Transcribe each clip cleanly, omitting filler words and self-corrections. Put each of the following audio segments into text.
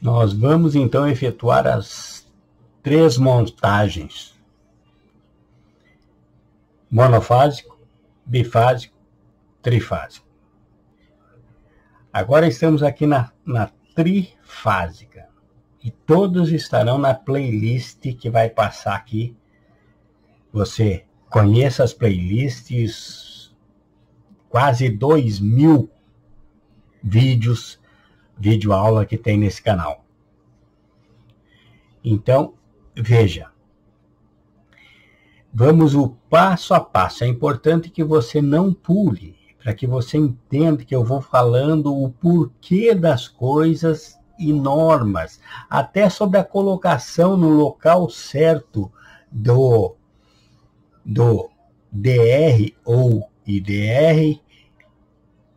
Nós vamos então efetuar as 3 montagens: monofásico, bifásico, trifásico. Agora estamos aqui na trifásica e todos estarão na playlist que vai passar aqui. Você conheça as playlists, quase 2.000 vídeos, videoaula que tem nesse canal. Então, veja, vamos o passo a passo. É importante que você não pule, para que você entenda que eu vou falando o porquê das coisas e normas, até sobre a colocação no local certo do DR ou IDR,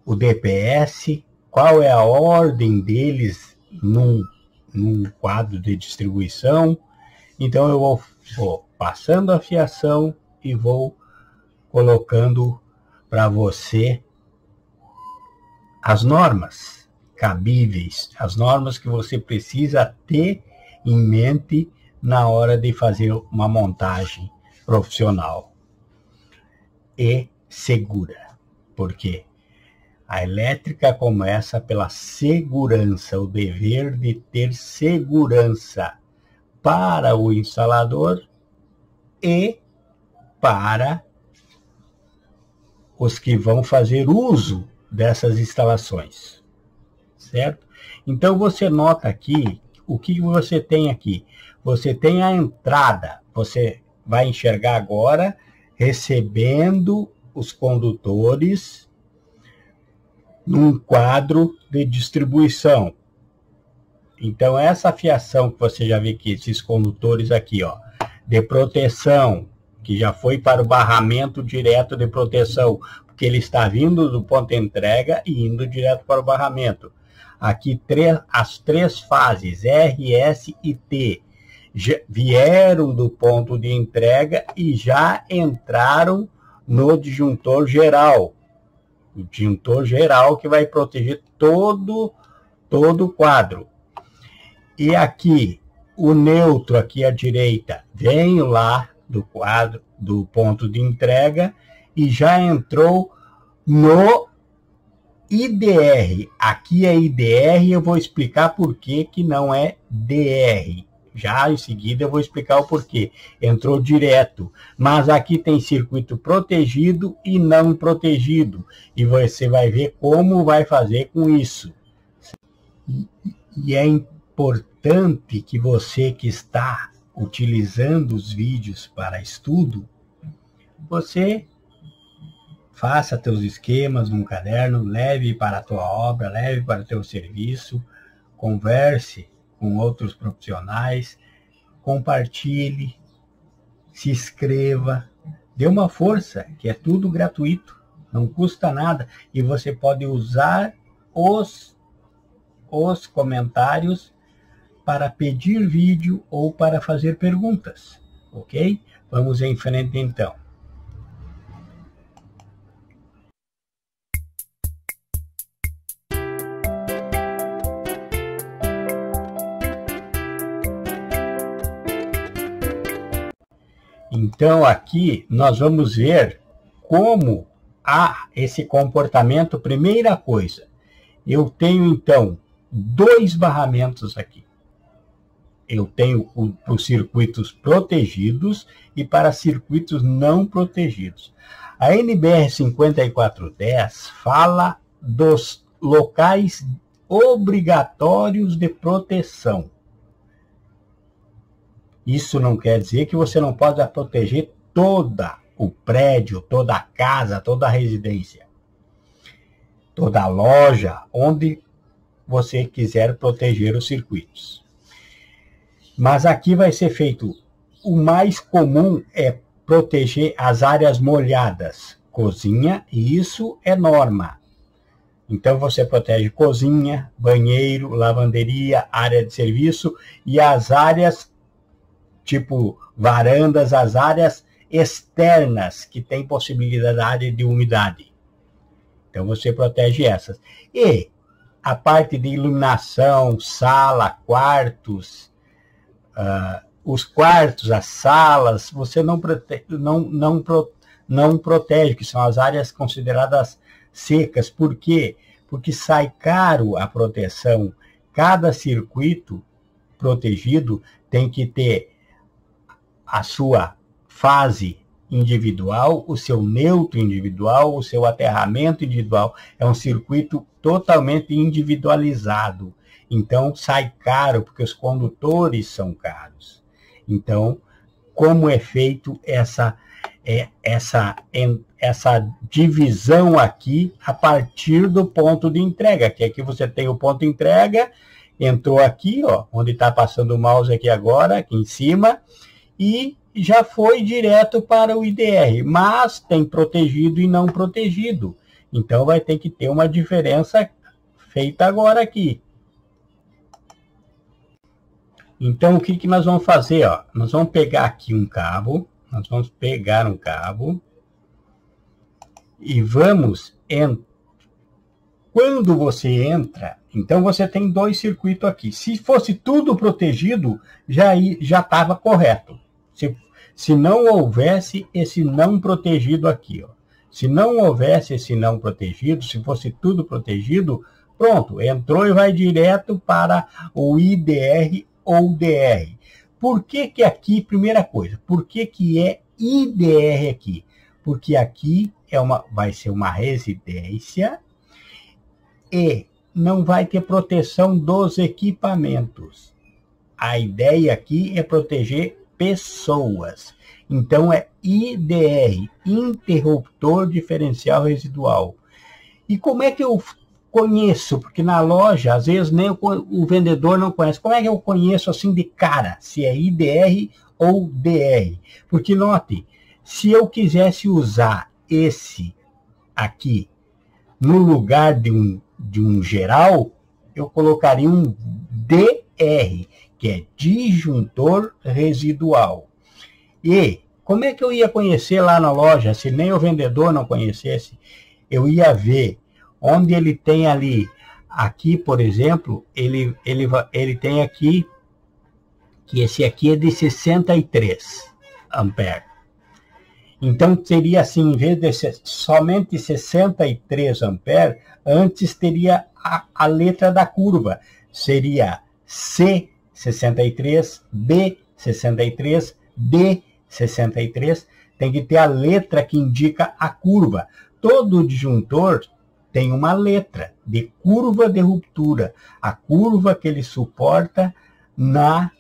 o DPS, qual é a ordem deles num quadro de distribuição. Então eu vou passando a fiação e vou colocando para você as normas cabíveis, as normas que você precisa ter em mente na hora de fazer uma montagem profissional e segura. Porque a elétrica começa pela segurança, o dever de ter segurança para o instalador e para os que vão fazer uso dessas instalações, certo? Então você nota aqui, o que você tem aqui? Você tem a entrada, você vai enxergar agora recebendo os condutores num quadro de distribuição. Então essa fiação que você já vê aqui, esses condutores aqui, ó, de proteção, que já foi para o barramento direto de proteção, porque ele está vindo do ponto de entrega e indo direto para o barramento. Aqui as 3 fases, R, S e T, vieram do ponto de entrega e já entraram no disjuntor geral. O disjuntor geral que vai proteger todo o quadro. E aqui, o neutro aqui à direita, vem lá do quadro, do ponto de entrega, e já entrou no IDR. Aqui é IDR, eu vou explicar por que não é DR. Já em seguida eu vou explicar o porquê. Entrou direto. Mas aqui tem circuito protegido e não protegido. E você vai ver como vai fazer com isso. E é importante que você que está utilizando os vídeos para estudo, você faça teus esquemas num caderno, leve para a tua obra, leve para o teu serviço, converse com outros profissionais, compartilhe, se inscreva, dê uma força, que é tudo gratuito, não custa nada, e você pode usar os comentários para pedir vídeo ou para fazer perguntas, ok? Vamos em frente então. Então aqui nós vamos ver como há esse comportamento. Primeira coisa, eu tenho então 2 barramentos aqui. Eu tenho para os circuitos protegidos e para circuitos não protegidos. A NBR 5410 fala dos locais obrigatórios de proteção. Isso não quer dizer que você não pode proteger todo o prédio, toda a casa, toda a residência, toda a loja, onde você quiser proteger os circuitos. Mas aqui vai ser feito, o mais comum é proteger as áreas molhadas, cozinha, e isso é norma. Então você protege cozinha, banheiro, lavanderia, área de serviço e as áreas tipo varandas, as áreas externas que têm possibilidade de umidade. Então você protege essas. E a parte de iluminação, sala, quartos, os quartos, as salas, você não protege, que são as áreas consideradas secas. Por quê? Porque sai caro a proteção. Cada circuito protegido tem que ter a sua fase individual, o seu neutro individual, o seu aterramento individual. É um circuito totalmente individualizado. Então, sai caro, porque os condutores são caros. Então, como é feito essa divisão aqui a partir do ponto de entrega? Que aqui você tem o ponto de entrega, entrou aqui, ó, onde está passando o mouse aqui agora, aqui em cima, e já foi direto para o IDR, mas tem protegido e não protegido. Então, vai ter que ter uma diferença feita agora aqui. Então, o que nós vamos fazer? Ó? Nós vamos pegar aqui um cabo, e vamos... Quando você entra, então você tem dois circuitos aqui. Se fosse tudo protegido, já estava correto. Se não houvesse esse não protegido aqui, ó. Se não houvesse esse não protegido, se fosse tudo protegido, pronto, entrou e vai direto para o IDR ou DR. Por que aqui, primeira coisa, por que é IDR aqui? Porque aqui vai ser uma residência e não vai ter proteção dos equipamentos. A ideia aqui é proteger pessoas. Então, é IDR, interruptor diferencial residual. E como é que eu conheço? Porque na loja, às vezes, nem o vendedor não conhece. Como é que eu conheço assim de cara, se é IDR ou DR? Porque, note, se eu quisesse usar esse aqui no lugar de um geral, eu colocaria um DR, que é disjuntor residual. E como é que eu ia conhecer lá na loja, se nem o vendedor não conhecesse? Eu ia ver onde ele tem ali, aqui, por exemplo, ele tem aqui, que esse aqui é de 63 amperes. Então, teria assim, em vez de ser somente 63 amperes, antes teria a letra da curva. Seria C63, B63, D63. Tem que ter a letra que indica a curva. Todo disjuntor tem uma letra de curva de ruptura. A curva que ele suporta na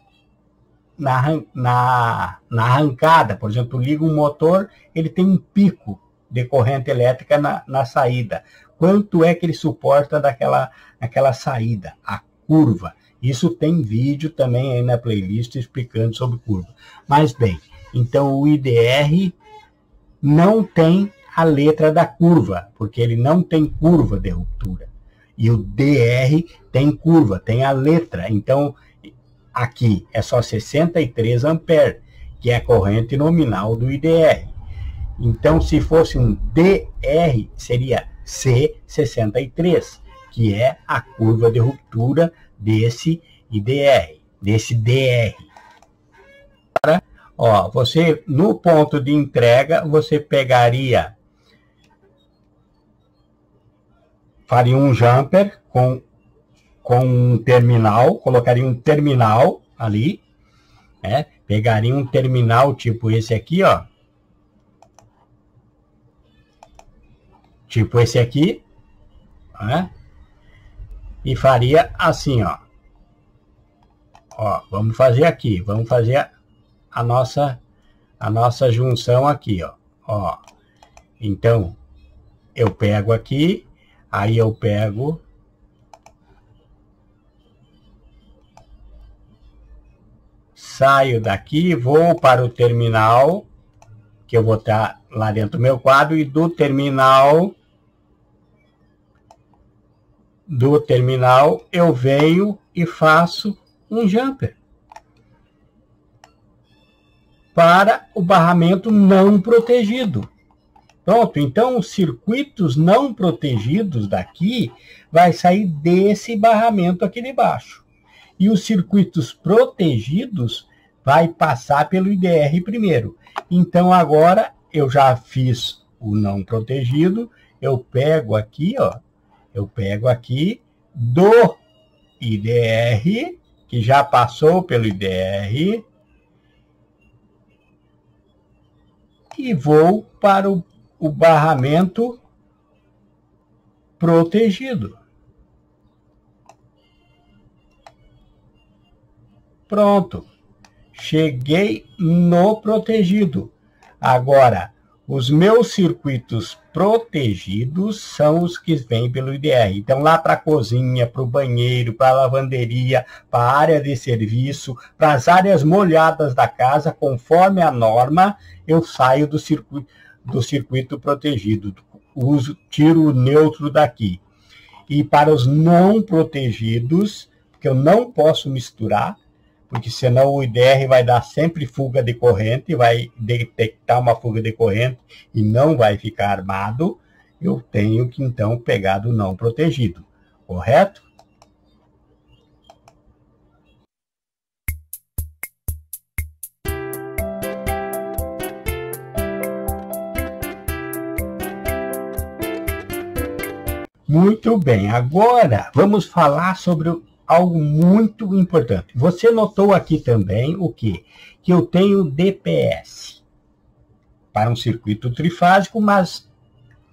arrancada. Por exemplo, liga um motor, ele tem um pico de corrente elétrica na saída. Quanto é que ele suporta naquela saída? A curva. Isso tem vídeo também aí na playlist explicando sobre curva. Mas bem, então o IDR não tem a letra da curva, porque ele não tem curva de ruptura. E o DR tem curva, tem a letra. Então, aqui é só 63 amperes, que é a corrente nominal do IDR. Então, se fosse um DR, seria C63, que é a curva de ruptura desse IDR, desse DR. Agora, ó, você, no ponto de entrega, você faria um jumper com um terminal, colocaria um terminal ali, né? Pegaria um terminal tipo esse aqui, ó. Tipo esse aqui, né? E faria assim, ó. Ó, vamos fazer aqui, vamos fazer a nossa junção aqui, ó. Ó. Então, eu pego aqui, aí eu pego saio daqui, vou para o terminal, que eu vou estar lá dentro do meu quadro, e do terminal eu venho e faço um jumper para o barramento não protegido. Pronto, então os circuitos não protegidos daqui vai sair desse barramento aqui de baixo. E os circuitos protegidos vai passar pelo IDR primeiro. Então agora eu já fiz o não protegido, eu pego aqui, ó, eu pego aqui do IDR, que já passou pelo IDR, e vou para o barramento protegido. Pronto. Cheguei no protegido. Agora, os meus circuitos protegidos são os que vêm pelo IDR. Então, lá para a cozinha, para o banheiro, para a lavanderia, para a área de serviço, para as áreas molhadas da casa, conforme a norma, eu saio do circuito protegido. Tiro o neutro daqui. E para os não protegidos, que eu não posso misturar, porque senão o IDR vai dar sempre fuga de corrente, vai detectar uma fuga de corrente e não vai ficar armado, eu tenho que então pegar do não protegido, correto? Muito bem, agora vamos falar sobre algo muito importante. Você notou aqui também o quê? Que eu tenho DPS para um circuito trifásico, mas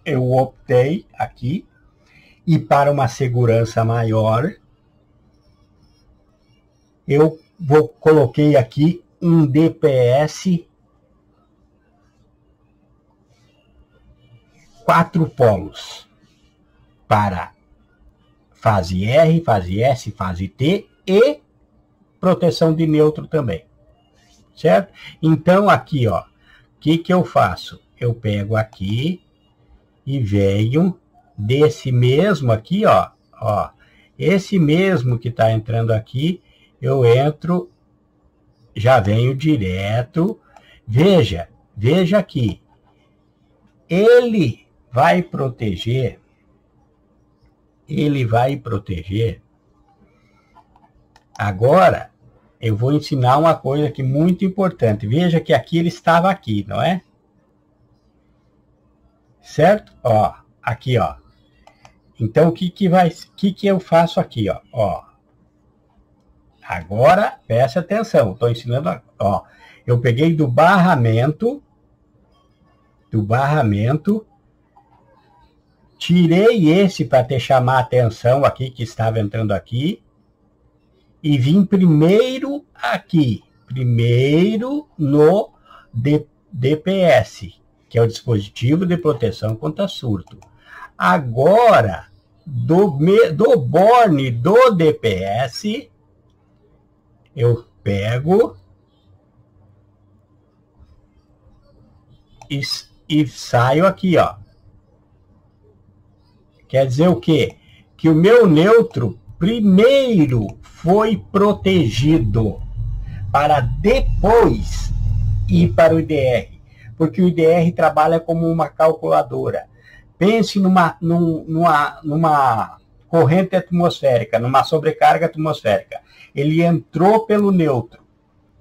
eu optei aqui, e para uma segurança maior, eu coloquei aqui um DPS 4 polos para fase R, fase S, fase T e proteção de neutro também, certo? Então aqui, ó, o que eu faço? Eu pego aqui e venho desse mesmo aqui, ó, esse mesmo que está entrando aqui, eu entro, já venho direto, veja aqui, ele vai proteger. Agora, eu vou ensinar uma coisa aqui muito importante. Veja que aqui ele estava aqui, não é? Certo? Ó, aqui, ó. Então, o que eu faço aqui, ó? Agora, preste atenção. Estou ensinando, ó. Eu peguei do barramento, tirei esse para te chamar a atenção aqui, que estava entrando aqui, e vim primeiro aqui, primeiro no DPS, que é o dispositivo de proteção contra surto. Agora, do borne do DPS, eu pego e saio aqui, ó. Quer dizer o quê? Que o meu neutro primeiro foi protegido para depois ir para o IDR. Porque o IDR trabalha como uma calculadora. Pense numa corrente atmosférica, numa sobrecarga atmosférica. Ele entrou pelo neutro,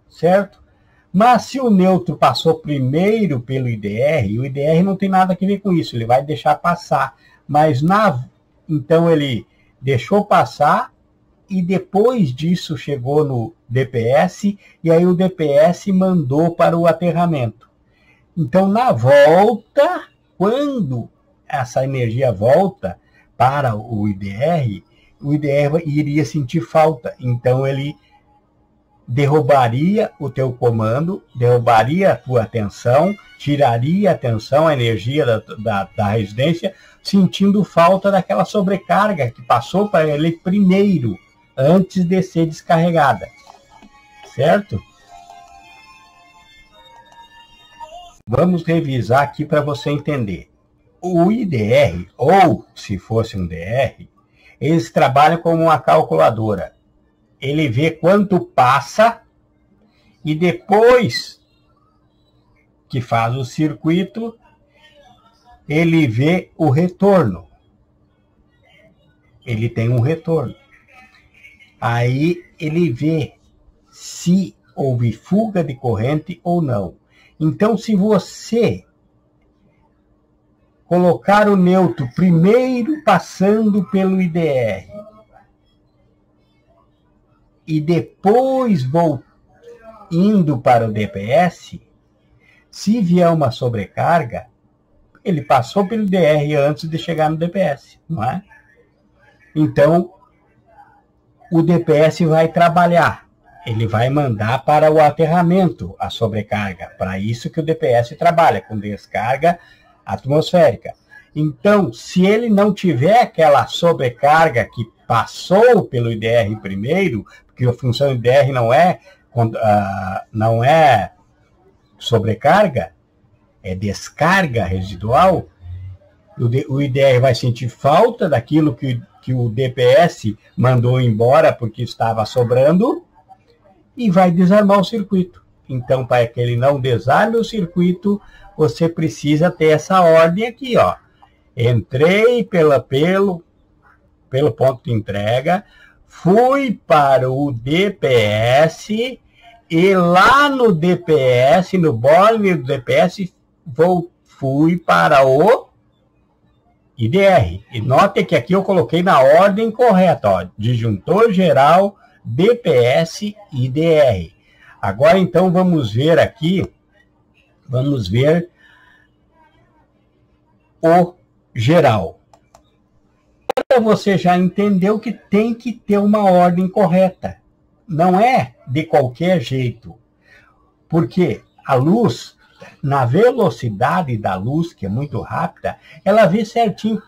certo? Mas se o neutro passou primeiro pelo IDR, o IDR não tem nada a ver com isso, ele vai deixar passar. Mas então ele deixou passar e depois disso chegou no DPS e aí o DPS mandou para o aterramento. Então na volta, quando essa energia volta para o IDR iria sentir falta. Então ele derrubaria o teu comando, derrubaria a tua atenção, tiraria a atenção, a energia da residência, sentindo falta daquela sobrecarga que passou para ele primeiro, antes de ser descarregada. Certo? Vamos revisar aqui para você entender. O IDR, ou se fosse um DR, eles trabalham como uma calculadora. Ele vê quanto passa e depois que faz o circuito, ele vê o retorno. Ele tem um retorno. Aí ele vê se houve fuga de corrente ou não. Então, se você colocar o neutro primeiro passando pelo IDR e depois indo para o DPS, se vier uma sobrecarga, ele passou pelo IDR antes de chegar no DPS, não é? Então, o DPS vai trabalhar. Ele vai mandar para o aterramento a sobrecarga. Para isso que o DPS trabalha, com descarga atmosférica. Então, se ele não tiver aquela sobrecarga que passou pelo IDR primeiro, porque a função IDR não é sobrecarga, é descarga residual, o IDR vai sentir falta daquilo que o DPS mandou embora porque estava sobrando e vai desarmar o circuito. Então, para que ele não desarme o circuito, você precisa ter essa ordem aqui, ó. Entrei pelo ponto de entrega, fui para o DPS e lá no DPS, no borne do DPS, fui para o IDR. E note que aqui eu coloquei na ordem correta, ó, disjuntor geral, DPS, IDR. Agora, então, vamos ver aqui, vamos ver o geral. Agora você já entendeu que tem que ter uma ordem correta. Não é de qualquer jeito. Porque a luz, na velocidade da luz, que é muito rápida, ela vê certinho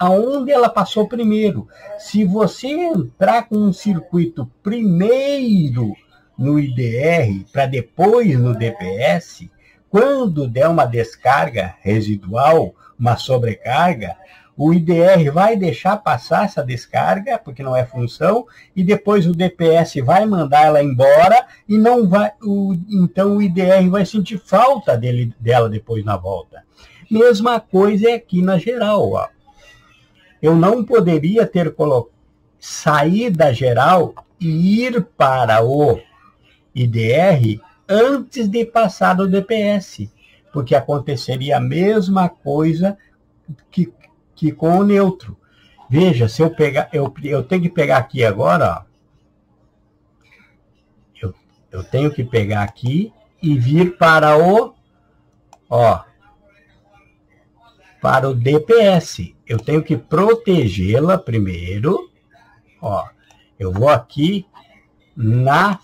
aonde ela passou primeiro. Se você entrar com um circuito primeiro no IDR, para depois no DPS, quando der uma descarga residual, uma sobrecarga, o IDR vai deixar passar essa descarga, porque não é função, e depois o DPS vai mandar ela embora, e não vai, então o IDR vai sentir falta dela depois na volta. Mesma coisa é aqui na geral, ó. Eu não poderia sair da geral e ir para o IDR antes de passar do DPS, porque aconteceria a mesma coisa que com o neutro. Veja, se eu pegar, eu tenho que pegar aqui agora, ó, eu tenho que pegar aqui e vir para para o DPS. Eu tenho que protegê-la primeiro, ó. Eu vou aqui na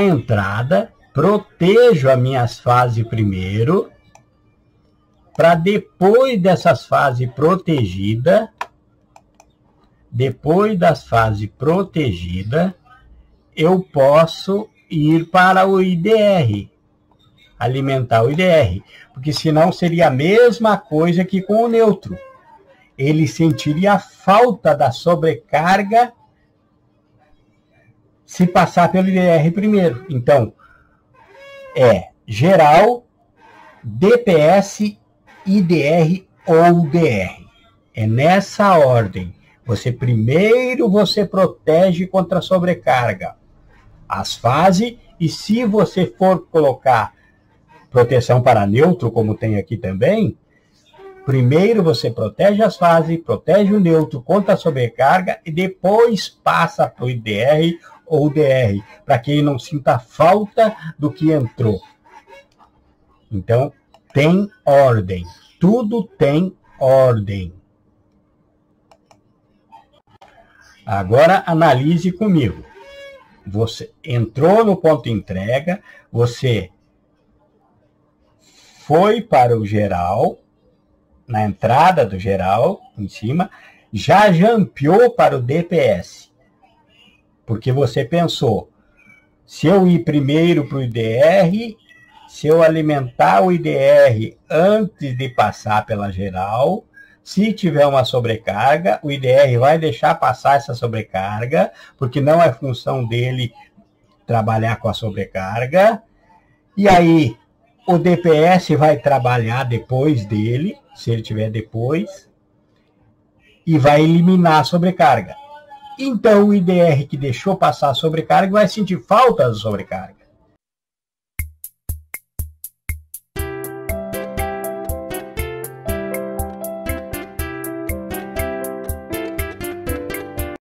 entrada, protejo as minhas fases primeiro, para depois dessas fases protegidas, eu posso ir para o IDR, alimentar o IDR, porque senão seria a mesma coisa que com o neutro. Ele sentiria a falta da sobrecarga se passar pelo IDR primeiro. Então, é geral, DPS, IDR ou DR. É nessa ordem. Primeiro você protege contra a sobrecarga as fases, e se você for colocar proteção para neutro, como tem aqui também, primeiro você protege as fases, protege o neutro contra a sobrecarga e depois passa para o IDR ou DR, para que ele não sinta falta do que entrou. Então, tem ordem. Tudo tem ordem. Agora, analise comigo. Você entrou no ponto de entrega, você foi para o geral, na entrada do geral, em cima, já jampeou para o DPS. Porque você pensou, se eu ir primeiro para o IDR, se eu alimentar o IDR antes de passar pela geral, se tiver uma sobrecarga, o IDR vai deixar passar essa sobrecarga, porque não é função dele trabalhar com a sobrecarga. E aí, o DPS vai trabalhar depois dele, se ele tiver depois, e vai eliminar a sobrecarga. Então o IDR que deixou passar a sobrecarga vai sentir falta da sobrecarga.